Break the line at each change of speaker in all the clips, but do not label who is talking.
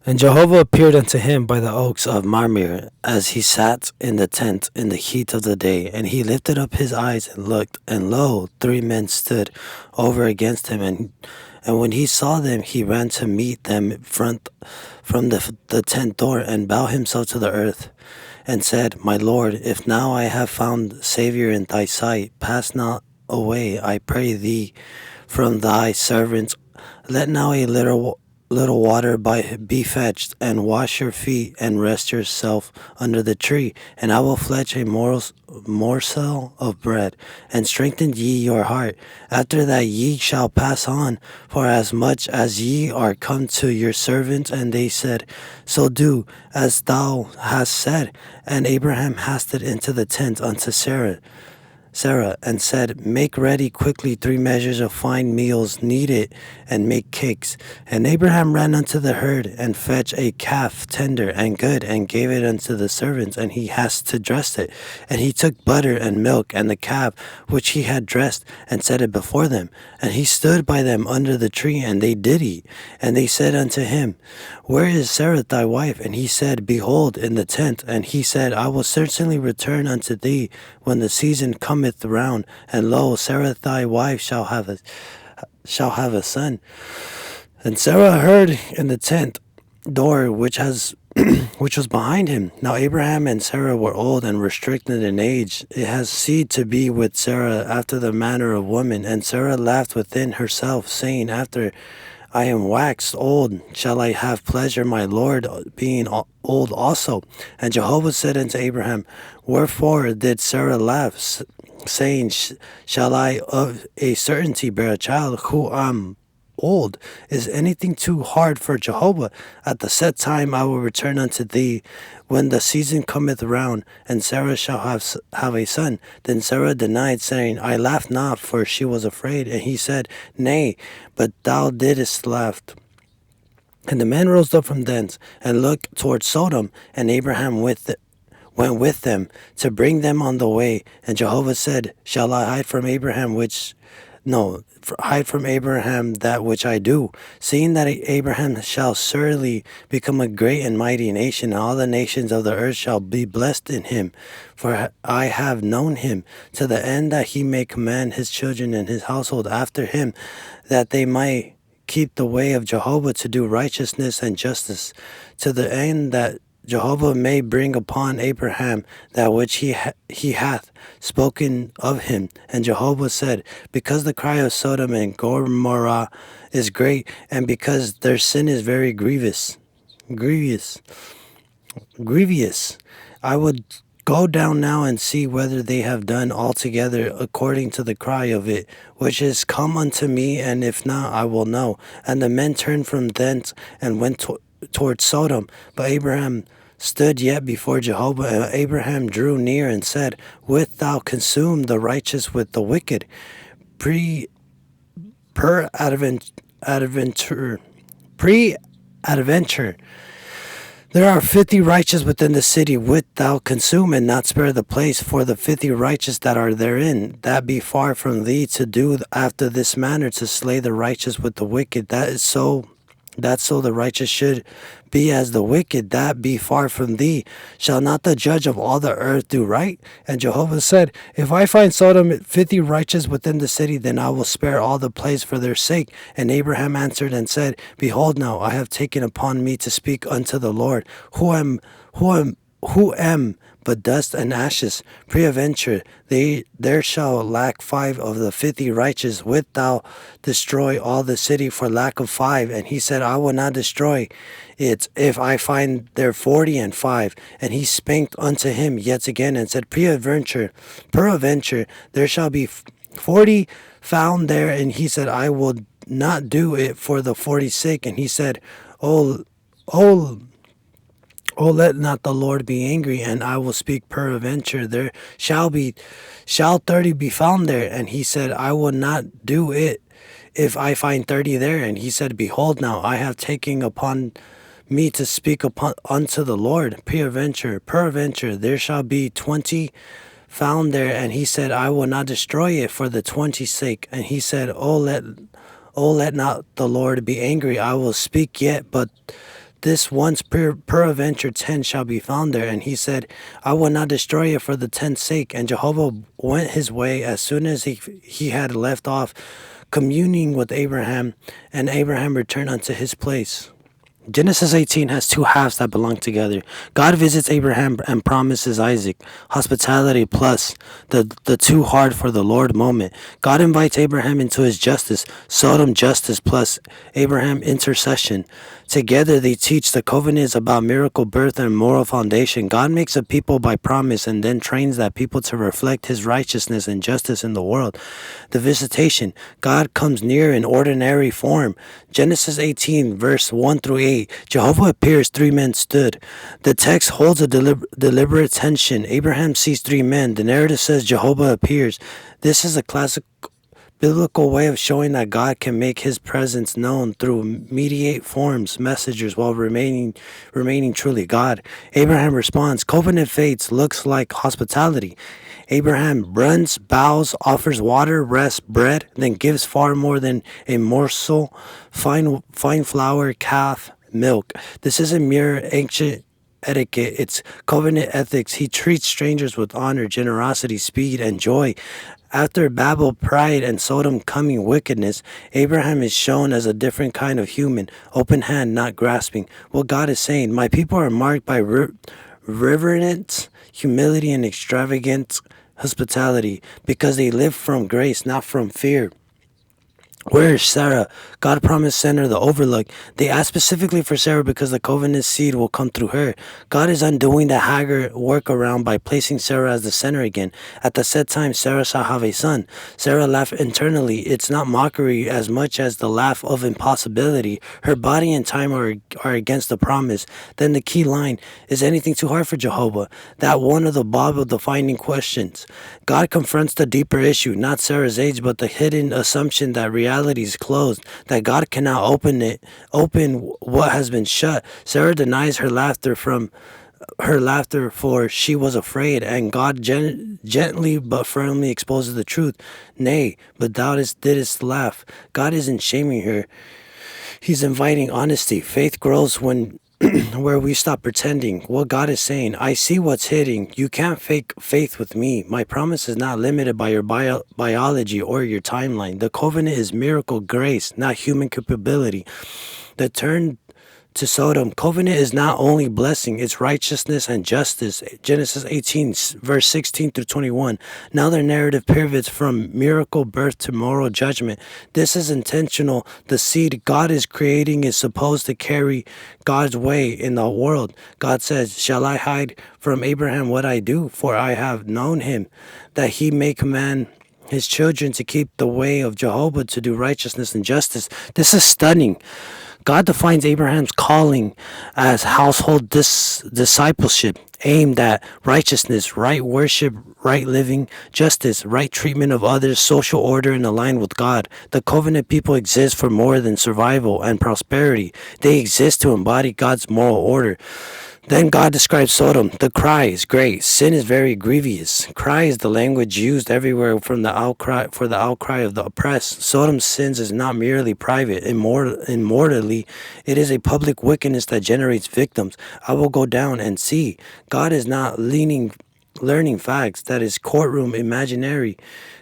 And Jehovah appeared unto him by the oaks of Marmir, as he sat in the tent in the heat of the day. And he lifted up his eyes and looked, and lo, three men stood over against him. And when he saw them, he ran to meet them from the tent door, and bowed himself to the earth, and said, My Lord, if now I have found Savior in thy sight, pass not away, I pray thee, from thy servant. Let now a little water be fetched, and wash your feet, and rest yourself under the tree, and I will fetch a morsel of bread, and strengthen ye your heart. After that ye shall pass on, for as much as ye are come to your servants. And they said, So do as thou hast said. And Abraham hasted into the tent unto Sarah, and said, Make ready quickly 3 measures of fine meals, knead it, and make cakes. And Abraham ran unto the herd, and fetched a calf tender and good, and gave it unto the servants, and he hasted to dress it. And he took butter and milk, and the calf which he had dressed, and set it before them. And he stood by them under the tree, and they did eat. And they said unto him, Where is Sarah thy wife? And he said, Behold, in the tent. And he said, I will certainly return unto thee when the season cometh round, and lo, Sarah thy wife shall have a son. And Sarah heard in the tent door which was behind him. Now Abraham and Sarah were old and restricted in age. It has seed to be with Sarah after the manner of woman. And Sarah laughed within herself, saying, After I am waxed old, shall I have pleasure, my Lord, being old also? And Jehovah said unto Abraham, Wherefore did Sarah laugh, saying, Shall I of a certainty bear a child, who am old? Is anything too hard for Jehovah? At the set time I will return unto thee, when the season cometh round, and Sarah shall have a son. Then Sarah denied, saying, I laughed not, for she was afraid. And he said, Nay, but thou didst laugh. And the men rose up from thence, and looked toward Sodom, and Abraham went with them to bring them on the way. And Jehovah said, Shall I hide from Abraham hide from Abraham that which I do, seeing that Abraham shall surely become a great and mighty nation, and all the nations of the earth shall be blessed in him. For I have known him, to the end that he may command his children and his household after him, that they might keep the way of Jehovah to do righteousness and justice, to the end that Jehovah may bring upon Abraham that which he hath spoken of him. And Jehovah said, Because the cry of Sodom and Gomorrah is great, and because their sin is very grievous, I would go down now and see whether they have done altogether according to the cry of it, which is come unto me, and if not, I will know. And the men turned from thence and went toward Sodom. But Abraham stood yet before Jehovah, and Abraham drew near and said, Wilt thou consume the righteous with the wicked? Pre-adventure, there are 50 righteous within the city. Wilt thou consume and not spare the place for the 50 righteous that are therein? That be far from thee to do after this manner, to slay the righteous with the wicked. That so the righteous should be as the wicked. That be far from thee. Shall not the judge of all the earth do right? And Jehovah said, If I find Sodom 50 righteous within the city, then I will spare all the place for their sake. And Abraham answered and said, Behold, now I have taken upon me to speak unto the Lord, who am but dust and ashes. Peradventure there shall lack 5 of the 50 righteous. Wilt thou destroy all the city for lack of 5? And he said, I will not destroy it, if I find there 40 and 5. And he spake unto him yet again, and said, Peradventure there shall be 40 found there. And he said, I will not do it for the 40's sake. And he said, Oh, let not the Lord be angry, and I will speak. Peradventure there shall 30 be found there. And he said, I will not do it if I find 30 there. And he said, Behold, now I have taken upon me to speak unto the Lord. Peradventure there shall be 20 found there. And he said, I will not destroy it for the 20's sake. And he said, let not the Lord be angry, I will speak yet but this once peradventure tent shall be found there. And he said, I will not destroy it for the tent's sake. And Jehovah went his way as soon as he had left off communing with Abraham, and Abraham returned unto his place. Genesis 18 has two halves that belong together. God visits Abraham and promises Isaac. Hospitality plus the too hard for the Lord moment. God invites Abraham into his justice. Sodom justice plus Abraham intercession. Together they teach the covenant is about miracle birth and moral foundation. God makes a people by promise and then trains that people to reflect his righteousness and justice in the world. The visitation. God comes near in ordinary form. Genesis 18 verse 1 through 8. Jehovah appears, 3 men stood. The text holds a deliberate tension. Abraham sees 3 men. The narrative says Jehovah appears. This is a classic biblical way of showing that God can make his presence known through mediate forms, messengers, while remaining truly God. Abraham responds, covenant faith looks like hospitality. Abraham runs, bows, offers water, rest, bread, then gives far more than a morsel, fine flour, calf, milk. This isn't mere ancient etiquette, it's covenant ethics. He treats strangers with honor, generosity, speed, and joy. After Babel, pride, and Sodom coming wickedness, Abraham is shown as a different kind of human, open hand, not grasping. What God is saying, my people are marked by reverence, humility, and extravagant hospitality because they live from grace, not from fear. Where is Sarah? God promised send her the overlook. They asked specifically for Sarah because the covenant seed will come through her. God is undoing the Hagar workaround by placing Sarah as the center again. At the set time, Sarah shall have a son. Sarah laughed internally. It's not mockery as much as the laugh of impossibility. Her body and time are against the promise. Then the key line, is anything too hard for Jehovah? That one of the Bible defining questions. God confronts the deeper issue, not Sarah's age, but the hidden assumption that reality is closed, that God cannot open what has been shut. Sarah denies her laughter for she was afraid, and God gently but firmly exposes the truth. Nay, but thou didst laugh. God isn't shaming her. He's inviting honesty. Faith grows when where we stop pretending. What God is saying, I see what's hidden. You can't fake faith with me. My promise is not limited by your biology or your timeline. The covenant is miracle grace, not human capability. The turn to Sodom, covenant is not only blessing, it's righteousness and justice. Genesis 18, verse 16 through 21. Now their narrative pivots from miracle birth to moral judgment. This is intentional. The seed God is creating is supposed to carry God's way in the world. God says, shall I hide from Abraham what I do? For I have known him, that he may command his children to keep the way of Jehovah, to do righteousness and justice. This is stunning. God defines Abraham's calling as household discipleship, aimed at righteousness, right worship, right living, justice, right treatment of others, social order, and aligned with God. The covenant people exist for more than survival and prosperity. They exist to embody God's moral order. Then God describes Sodom. The cry is great. Sin is very grievous. Cry is the language used everywhere for the outcry of the oppressed. Sodom's sins is not merely private. Immortally, it is a public wickedness that generates victims. I will go down and see. God is not learning facts. That is courtroom imaginary.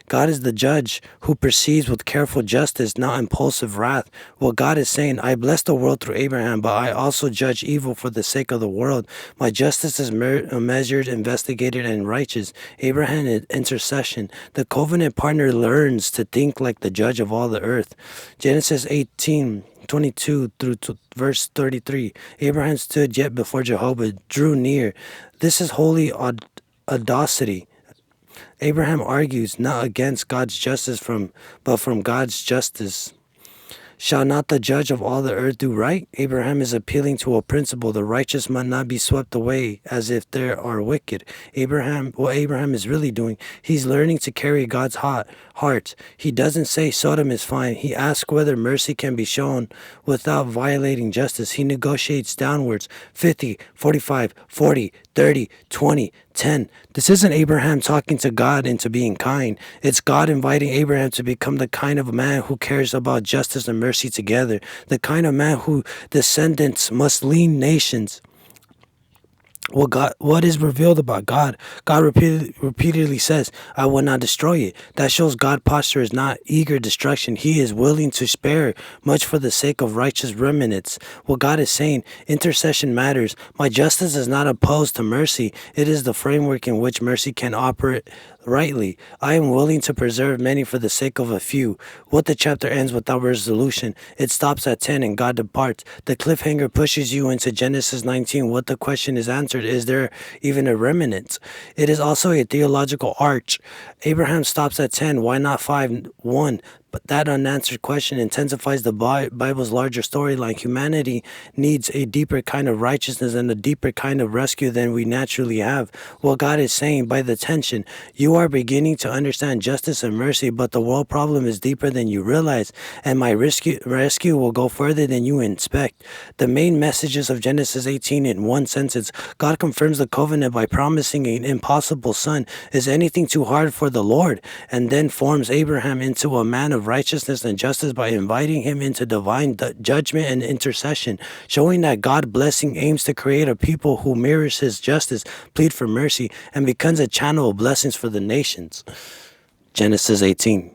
God is the judge who perceives with careful justice, not impulsive wrath. Well, God is saying, I bless the world through Abraham, but I also judge evil for the sake of the world. My justice is measured, investigated, and righteous. Abraham is intercession. The covenant partner learns to think like the judge of all the earth. Genesis 18:22 through verse 33. Abraham stood yet before Jehovah, drew near. This is holy audacity. Abraham argues not against God's justice but from God's justice. Shall not the judge of all the earth do right? Abraham is appealing to a principle. The righteous must not be swept away as if there are wicked. What Abraham is really doing, he's learning to carry God's heart. He doesn't say Sodom is fine. He asks whether mercy can be shown without violating justice. He negotiates downwards, 50, 45, 40, 30, 20, 10. This isn't Abraham talking to God into being kind. It's God inviting Abraham to become the kind of man who cares about justice and mercy together, the kind of man who descendants must lead nations. What is revealed about God? God repeatedly says, I will not destroy it. That shows God's posture is not eager destruction. He is willing to spare much for the sake of righteous remnants. What God is saying, intercession matters. My justice is not opposed to mercy. It is the framework in which mercy can operate rightly. I am willing to preserve many for the sake of a few. What the chapter ends without resolution. It stops at 10 and God departs. The cliffhanger pushes you into Genesis 19. What the question is answered, is there even a remnant? It is also a theological arch. Abraham stops at 10. Why not 5, 1? But that unanswered question intensifies the Bible's larger storyline. Humanity needs a deeper kind of righteousness and a deeper kind of rescue than we naturally have. What God is saying by the tension, you are beginning to understand justice and mercy, but the world problem is deeper than you realize, and my rescue will go further than you inspect. The main messages of Genesis 18 in one sentence. God confirms the covenant by promising an impossible son. Is anything too hard for the Lord? And then forms Abraham into a man of righteousness and justice by inviting him into divine judgment and intercession, showing that God blessing aims to create a people who mirrors his justice, plead for mercy, and becomes a channel of blessings for the nations. Genesis 18.